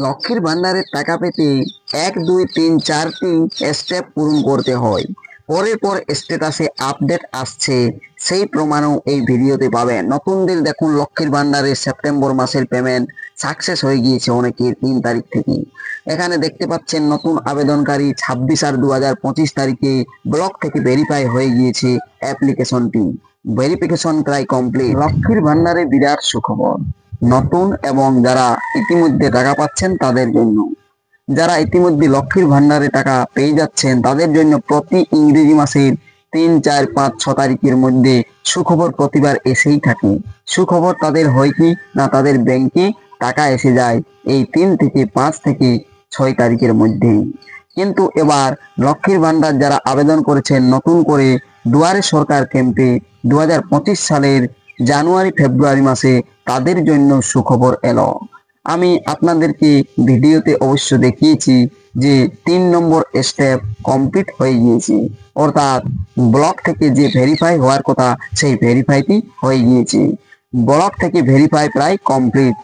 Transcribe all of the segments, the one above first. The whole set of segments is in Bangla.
লক্ষ্মীর ভান্ডারের টাকা পেতে 1 2 3 4টি স্টেপ পূরণ করতে হয়। পরের পর স্ট্যাটাসে আপডেট আসছে, সেই প্রমাণও এই ভিডিওতে পাবেন। নতুনদের দেখুন লক্ষ্মীর ভান্ডারের সেপ্টেম্বর মাসের পেমেন্ট সাকসেস হয়ে গিয়েছে অনেকের 3 তারিখ থেকে। এখানে দেখতে পাচ্ছেন নতুন আবেদনকারী 26/8/2025 তারিখে ব্লক থেকে ভেরিফাই হয়ে গিয়েছে অ্যাপ্লিকেশনটি। ভেরিফিকেশন প্রায় কমপ্লিট। লক্ষ্মীর ভান্ডারে বিরাট সুখবর নতুন এবং যারা ইতিমধ্যে টাকা পাচ্ছেন তাদের জন্য। যারা ইতিমধ্যে লক্ষ্মীর ভান্ডারে টাকা পেয়ে যাচ্ছেন তাদের জন্য প্রতি ইংরেজি মাসের 3 4 5 6 তারিখের মধ্যে সুখবর প্রতিবার এসেই থাকে। সুখবর তাদের হয় কি না, তাদের ব্যাংকে টাকা এসে যায় এই 3 থেকে 5 থেকে 6 তারিখের মধ্যেই। কিন্তু এবার লক্ষ্মীর ভান্ডার যারা আবেদন করেছেন নতুন করে দুয়ারে সরকার ক্যাম্পে 2025 সালের জানুয়ারি ফেব্রুয়ারি মাসে, তাদের জন্য সুখবর এলো। আমি আপনাদেরকে ভিডিওতে অবশ্য দেখিয়েছি যে 3 নম্বর স্টেপ কমপ্লিট হয়ে গিয়েছে, অর্থাৎ ব্লক থেকে যে ভেরিফাই হওয়ার কথা সেই ভেরিফাইটি হয়ে গিয়েছে। ব্লক থেকে ভেরিফাই প্রায় কমপ্লিট।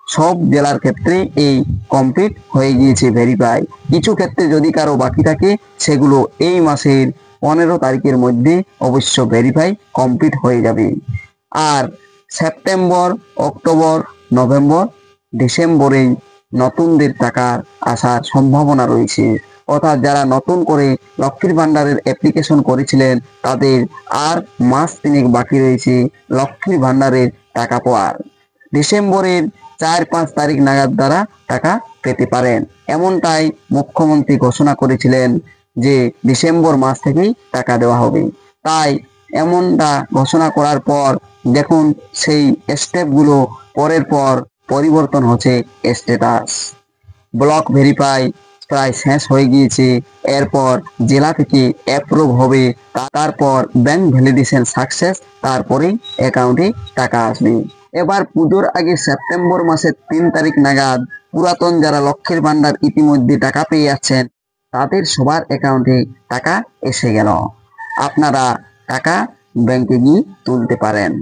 সব জেলার ক্ষেত্রে এই কমপ্লিট হয়ে গিয়েছে ভেরিফাই। কিছু ক্ষেত্রে যদি কারো বাকি থাকে সেগুলো এই মাসের 15 তারিখের মধ্যে অবশ্য ভেরিফাই কমপ্লিট হয়ে যাবে। আর সেপ্টেম্বর, অক্টোবর, নভেম্বর, ডিসেম্বরেই নতুনদের টাকার আসার সম্ভাবনা রয়েছে। অর্থাৎ যারা নতুন করে লক্ষ্মীর ভান্ডারের অ্যাপ্লিকেশন করেছিলেন তাদের আর মাস 3 বাকি রয়েছে লক্ষ্মীর ভান্ডারের টাকা পাওয়ার। ডিসেম্বরের 4 5 তারিখ নাগাদ দ্বারা টাকা পেতে পারেন, এমনটাই মুখ্যমন্ত্রী ঘোষণা করেছিলেন যে ডিসেম্বর মাস থেকেই টাকা দেওয়া হবে। তাই এমনটা ঘোষণা করার পর দেখুন সেই স্টেপগুলো পরের পর পরিবর্তন হচ্ছে। স্ট্যাটাস ব্লক ভেরিফাই প্রায় শেষ হয়ে গিয়েছে, এরপর জেলা থেকে অ্যাপ্রুভ হবে, তারপর ব্যাংক ভ্যালিডেশন সাকসেস, তারপরেই অ্যাকাউন্টে টাকা আসবে। এবার পুজোর আগে সেপ্টেম্বর মাসের 3 তারিখ নাগাদ পুরাতন যারা লক্ষ্মীর ভান্ডার ইতিমধ্যে টাকা পেয়ে যাচ্ছেন তাদের সবার অ্যাকাউন্টে টাকা এসে গেল। আপনারা টাকা ব্যাংকে গিয়ে তুলতে পারেন।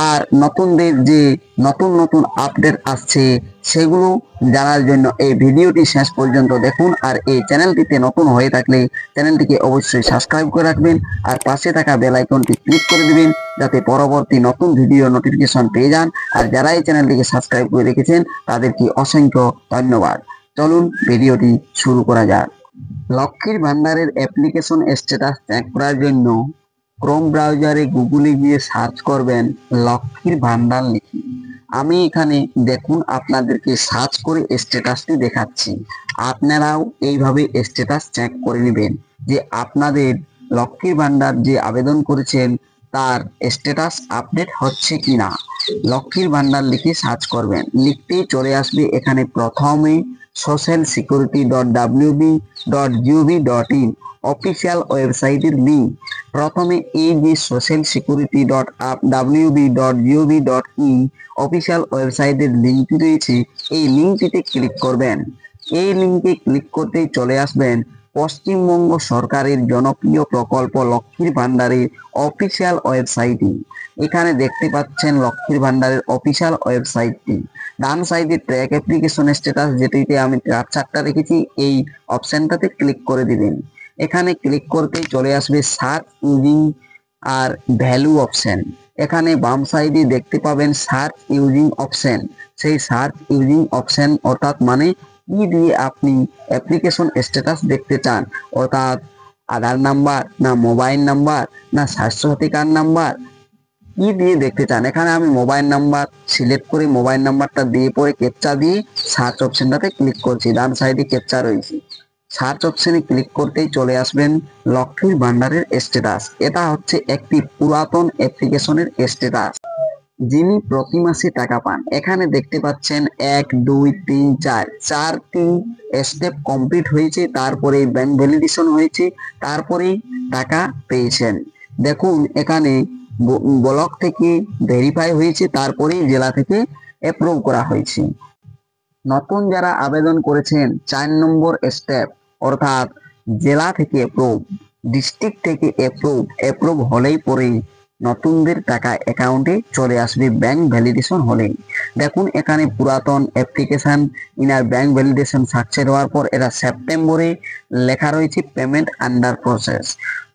আর নতুনদের যে নতুন নতুন আপডেট আসছে সেগুলো জানার জন্য এই ভিডিওটি শেষ পর্যন্ত দেখুন। আর এই চ্যানেলটিতে নতুন হয়ে থাকলে চ্যানেলটিকে অবশ্যই সাবস্ক্রাইব করে রাখবেন আর পাশে থাকা বেল আইকনটি ক্লিক করে দিবেন যাতে পরবর্তী নতুন ভিডিও নোটিফিকেশন পেয়ে যান। আর যারা এই চ্যানেলটিকে সাবস্ক্রাইব করে রেখেছেন তাদেরকে অসংখ্য ধন্যবাদ। চলুন ভিডিওটি শুরু করা যাক। লক্ষ্মীর ভান্ডারের অ্যাপ্লিকেশন স্ট্যাটাস চেক করার জন্য ক্রোম ব্রাউজারে গুগলে গিয়ে সার্চ করবেন লক্ষ্মীর ভান্ডার লিখে। আমি এখানে দেখুন আপনাদেরকে সার্চ করে স্ট্যাটাসটি দেখাচ্ছি। আপনারাও এইভাবে স্ট্যাটাস চেক করে নেবেন যে আপনাদের লক্ষ্মীর ভান্ডার যে আবেদন করেছেন তার স্ট্যাটাস আপডেট হচ্ছে কিনা। লক্ষ্মীর ভান্ডার লিখে সার্চ করবেন, লিখতেই চলে আসবে এখানে প্রথমে socialsecurity.wb.gov.in অফিসিয়াল ওয়েবসাইটের লিঙ্ক। প্রথমে এই যে socialsecurity.wb.gov.in অফিসিয়াল ওয়েবসাইটের লিঙ্কটি রয়েছে এই লিঙ্কটিতে ক্লিক করবেন। এই লিঙ্কে ক্লিক করতেই চলে আসবেন পশ্চিমবঙ্গ সরকারের জনপ্রিয় প্রকল্প লক্ষ্মীর ভান্ডারের অফিসিয়াল ওয়েবসাইটটি। এখানে দেখতে পাচ্ছেন লক্ষ্মীর ভান্ডারের অফিসিয়াল ওয়েবসাইটটি। ডান সাইডে ট্র্যাক অ্যাপ্লিকেশন স্ট্যাটাস, যেটিতে আমি চারটা রেখেছি, এই অপশনটাতে ক্লিক করে দিবেন। এখানে ক্লিক করতেই চলে আসবে সার্চ ইউজিং আর ভ্যালু অপশন। এখানে বাম সাইডে দেখতে পাবেন সার্চ ইউজিং অপশন। সেই সার্চ ইউজিং অপশন অর্থাৎ মানে কি দিয়ে আপনি অ্যাপ্লিকেশন স্ট্যাটাস দেখতে চান, অর্থাৎ আধার নাম্বার না মোবাইল নাম্বার না স্বাস্থ্যসাথী কার্ড নাম্বার, কি দিয়ে দেখতে চান। এখানে আমি মোবাইল নাম্বার সিলেক্ট করে মোবাইল নাম্বারটা দিয়ে পরে ক্যাপচা দিয়ে সার্চ অপশনটাতে ক্লিক করছি। ডান সাইডে ক্যাপচা রয়েছে, সার্চ অপশনে ক্লিক করতেই চলে আসবেন লক্ষ্মীর ভান্ডারের স্ট্যাটাস। এটা হচ্ছে একটি পুরাতন অ্যাপ্লিকেশনের স্ট্যাটাস যিনি প্রতি মাসে টাকা পান। এখানে দেখতে পাচ্ছেন 1 2 3 4 চারটি স্টেপ কমপ্লিট হয়েছে, তারপরে ব্যাংক ভ্যালিডেশন হয়েছে, তারপরে টাকা পেয়েছেন। দেখুন এখানে ব্লক থেকে ভেরিফাই হয়েছে, তারপরে জেলা থেকে অ্যাপ্রুভ করা হয়েছে। নতুন যারা আবেদন করেছেন 4 নম্বর স্টেপ, অর্থাৎ জেলা থেকে অ্যাপ্রুভ, ডিস্ট্রিক্ট থেকে অ্যাপ্রুভ হলেই পরে নতুনদের টাকা অ্যাকাউন্টে চলে আসবে ব্যাংক ভ্যালিডেশন হলেই। দেখুন এখানে পুরাতন application inner bank validation success হওয়ার পর এরা সেপ্টেম্বরে লেখা রয়েছে payment under process.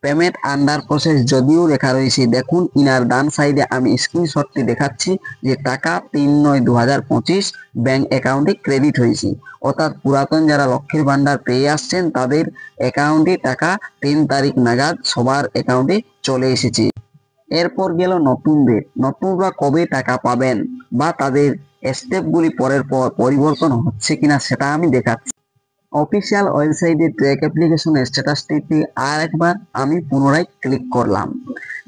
Payment under process যদিও লেখা রয়েছে, দেখুন ইনার ডান সাইডে আমি স্ক্রিনশটটি দেখাচ্ছি যে টাকা 3/9/2025 ব্যাংক অ্যাকাউন্টে ক্রেডিট হয়েছে। অর্থাৎ পুরাতন যারা লক্ষ্মীর ভান্ডার পেয়ে আসছেন তাদের অ্যাকাউন্টে টাকা 3 তারিখ নাগাদ সবার অ্যাকাউন্টে চলে এসেছে। এরপর গেল নতুনরা কবে টাকা পাবেন বা তাদের স্টেপগুলি পরের পর পরিবর্তন হচ্ছে কিনা সেটা আমি দেখাচ্ছি। অফিসিয়াল ওয়েবসাইটে ট্র্যাক অ্যাপ্লিকেশন স্ট্যাটাসটিতে আর একবার আমি পুনরায় ক্লিক করলাম।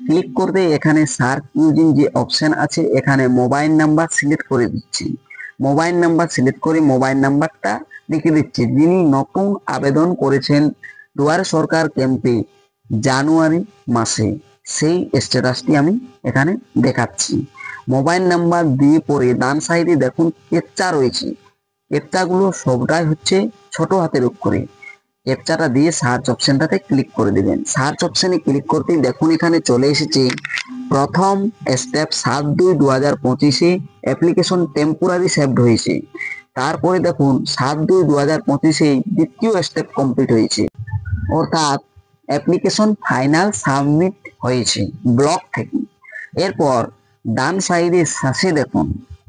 ক্লিক করতে এখানে সার্চ ইউজিং যে অপশন আছে এখানে মোবাইল নাম্বার সিলেক্ট করে দিচ্ছি। মোবাইল নাম্বার সিলেক্ট করে মোবাইল নাম্বারটা লিখে দিচ্ছি। যিনি নতুন আবেদন করেছেন দুয়ারে সরকার ক্যাম্পে জানুয়ারি মাসে, সেই স্ট্যাটাসটি আমি এখানে দেখাচ্ছি। মোবাইল নাম্বার দিয়ে পরে ডান সাইডে দেখুন ক্যাপচা রয়েছে। ক্যাপচাগুলো সবটাই হচ্ছে ছোট হাতের অক্ষরে। ক্যাপচাটা দিয়ে সার্চ অপশনটাতে ক্লিক করে দিবেন। সার্চ অপশনে ক্লিক করতেই দেখুন এখানে চলে এসেছে প্রথম স্টেপ 7/2/2025-এ অ্যাপ্লিকেশন টেম্পোরারি সেভড হয়েছে। তারপরে দেখুন 7/2/2025-এ দ্বিতীয় স্টেপ কমপ্লিট হয়েছে, অর্থাৎ অ্যাপ্লিকেশন ফাইনাল সাবমিট হয়েছে ব্লক থেকে। এরপর ডান সাইডে শেষে দেখুন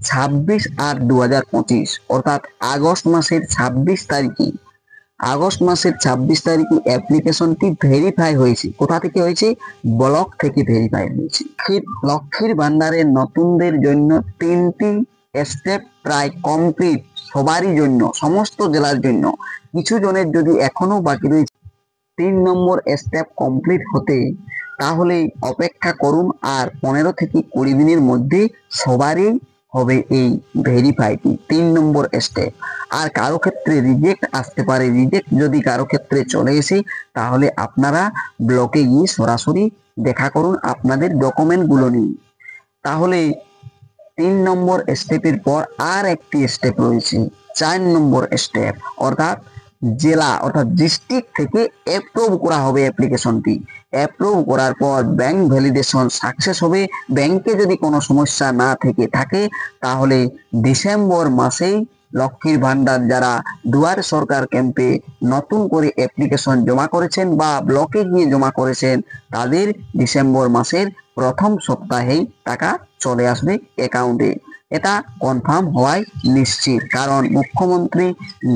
26/8/2025 অর্থাৎ আগস্ট মাসের 26 তারিখে অ্যাপ্লিকেশনটি ভেরিফাই হয়েছে। কোথা থেকে হয়েছে? ব্লক থেকে ভেরিফাই হয়েছে। লক্ষ্মীর ভান্ডারের নতুনদের জন্য 3টি স্টেপ প্রায় কমপ্লিট সবারই জন্য, সমস্ত জেলার জন্য। কিছু জনের যদি এখনো বাকি রয়েছে 3 নম্বর স্টেপ কমপ্লিট হতে, তাহলে অপেক্ষা করুন। আর 15 থেকে 20 দিনের মধ্যে সবারই হবে এই ভেরিফাইটি 3 নম্বর স্টেপ। আর কারো ক্ষেত্রে রিজেক্ট আসতে পারে। রিজেক্ট যদি কারো ক্ষেত্রে চলে আসে তাহলে আপনারা ব্লকে গিয়ে সরাসরি দেখা করুন আপনাদের ডকুমেন্টগুলো নিয়ে। তাহলে 3 নম্বর স্টেপের পর আর একটি স্টেপ রয়েছে, 4 নম্বর স্টেপ, অর্থাৎ জেলা অর্থাৎ ডিস্ট্রিক্ট থেকে অ্যাপ্রুভ করা হবে অ্যাপ্লিকেশনটি। অ্যাপ্রুভ করার পর ব্যাংক ভ্যালিডেশন সাকসেস হবে। ব্যাংকে যদি কোনো সমস্যা না থেকে থাকে তাহলে ডিসেম্বর মাসেই লক্ষ্মীর ভান্ডার যারা দুয়ারে সরকার ক্যাম্পে নতুন করে অ্যাপ্লিকেশন জমা করেছেন বা ব্লকে গিয়ে জমা করেছেন তাদের ডিসেম্বর মাসের প্রথম সপ্তাহেই টাকা চলে আসবে অ্যাকাউন্টে। এটা কনফার্ম হওয়াই নিশ্চিত, কারণ মুখ্যমন্ত্রী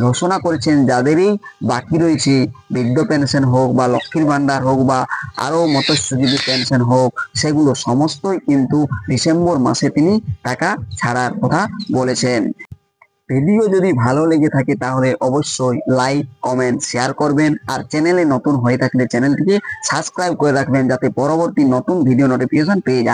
ঘোষণা করেছেন যাদেরই বাকি রয়েছে বৃদ্ধ পেনশন হোক বা লক্ষ্মীর ভান্ডার হোক বা আরো মৎস্যজীবী পেনশন হোক, সেগুলো সমস্তই কিন্তু ডিসেম্বর মাসে তিনি টাকা ছাড়ার কথা বলেছেন। ভিডিও যদি ভালো লেগে থাকে তাহলে অবশ্যই লাইক, কমেন্ট, শেয়ার করবেন। আর চ্যানেলে নতুন হয়ে থাকলে চ্যানেলটিকে সাবস্ক্রাইব করে রাখবেন যাতে পরবর্তী নতুন ভিডিও নোটিফিকেশন পেয়ে যান।